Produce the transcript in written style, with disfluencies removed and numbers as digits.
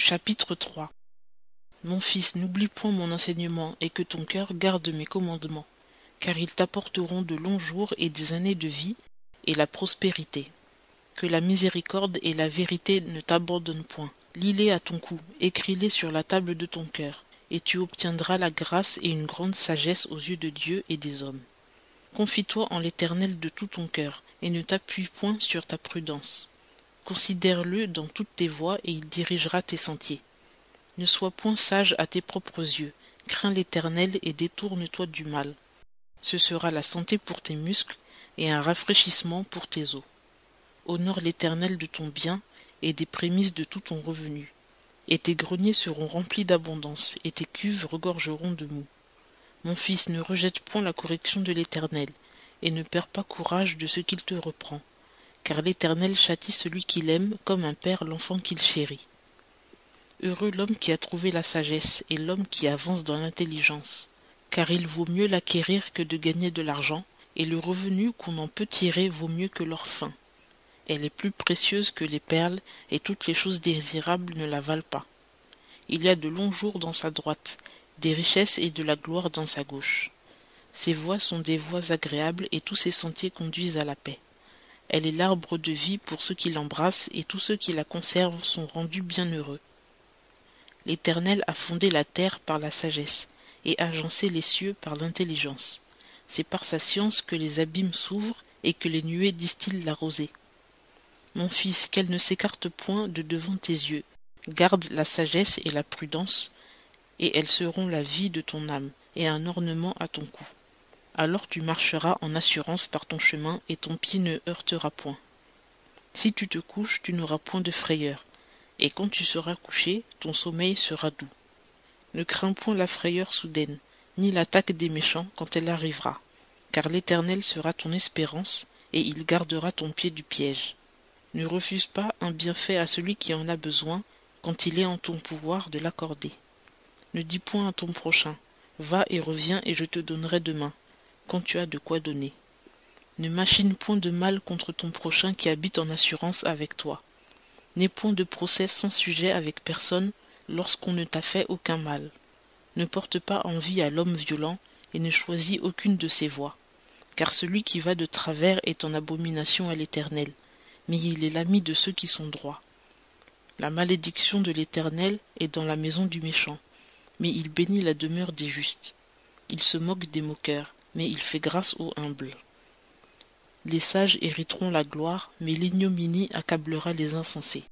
Chapitre 3. Mon fils, n'oublie point mon enseignement, et que ton cœur garde mes commandements, car ils t'apporteront de longs jours et des années de vie, et la prospérité. Que la miséricorde et la vérité ne t'abandonnent point. Lis-les à ton cou, écris-les sur la table de ton cœur, et tu obtiendras la grâce et une grande sagesse aux yeux de Dieu et des hommes. Confie-toi en l'Éternel de tout ton cœur, et ne t'appuie point sur ta prudence. Considère-le dans toutes tes voies, et il dirigera tes sentiers. Ne sois point sage à tes propres yeux, crains l'Éternel et détourne-toi du mal. Ce sera la santé pour tes muscles, et un rafraîchissement pour tes os. Honore l'Éternel de ton bien, et des prémices de tout ton revenu. Et tes greniers seront remplis d'abondance, et tes cuves regorgeront de mou. Mon fils, ne rejette point la correction de l'Éternel, et ne perds pas courage de ce qu'il te reprend, car l'Éternel châtie celui qu'il aime comme un père l'enfant qu'il chérit. Heureux l'homme qui a trouvé la sagesse, et l'homme qui avance dans l'intelligence, car il vaut mieux l'acquérir que de gagner de l'argent, et le revenu qu'on en peut tirer vaut mieux que l'or fin. Elle est plus précieuse que les perles, et toutes les choses désirables ne la valent pas. Il y a de longs jours dans sa droite, des richesses et de la gloire dans sa gauche. Ses voies sont des voies agréables, et tous ses sentiers conduisent à la paix. Elle est l'arbre de vie pour ceux qui l'embrassent, et tous ceux qui la conservent sont rendus bienheureux. L'Éternel a fondé la terre par la sagesse, et agencé les cieux par l'intelligence. C'est par sa science que les abîmes s'ouvrent, et que les nuées distillent la rosée. Mon fils, qu'elle ne s'écarte point de devant tes yeux. Garde la sagesse et la prudence, et elles seront la vie de ton âme, et un ornement à ton cou. Alors tu marcheras en assurance par ton chemin, et ton pied ne heurtera point. Si tu te couches, tu n'auras point de frayeur, et quand tu seras couché, ton sommeil sera doux. Ne crains point la frayeur soudaine, ni l'attaque des méchants quand elle arrivera, car l'Éternel sera ton espérance, et il gardera ton pied du piège. Ne refuse pas un bienfait à celui qui en a besoin, quand il est en ton pouvoir de l'accorder. Ne dis point à ton prochain, va et reviens et je te donnerai demain, quand tu as de quoi donner. Ne machine point de mal contre ton prochain qui habite en assurance avec toi. N'aie point de procès sans sujet avec personne lorsqu'on ne t'a fait aucun mal. Ne porte pas envie à l'homme violent et ne choisis aucune de ses voies, car celui qui va de travers est en abomination à l'Éternel, mais il est l'ami de ceux qui sont droits. La malédiction de l'Éternel est dans la maison du méchant, mais il bénit la demeure des justes. Il se moque des moqueurs, mais il fait grâce aux humbles. Les sages hériteront la gloire, mais l'ignominie accablera les insensés.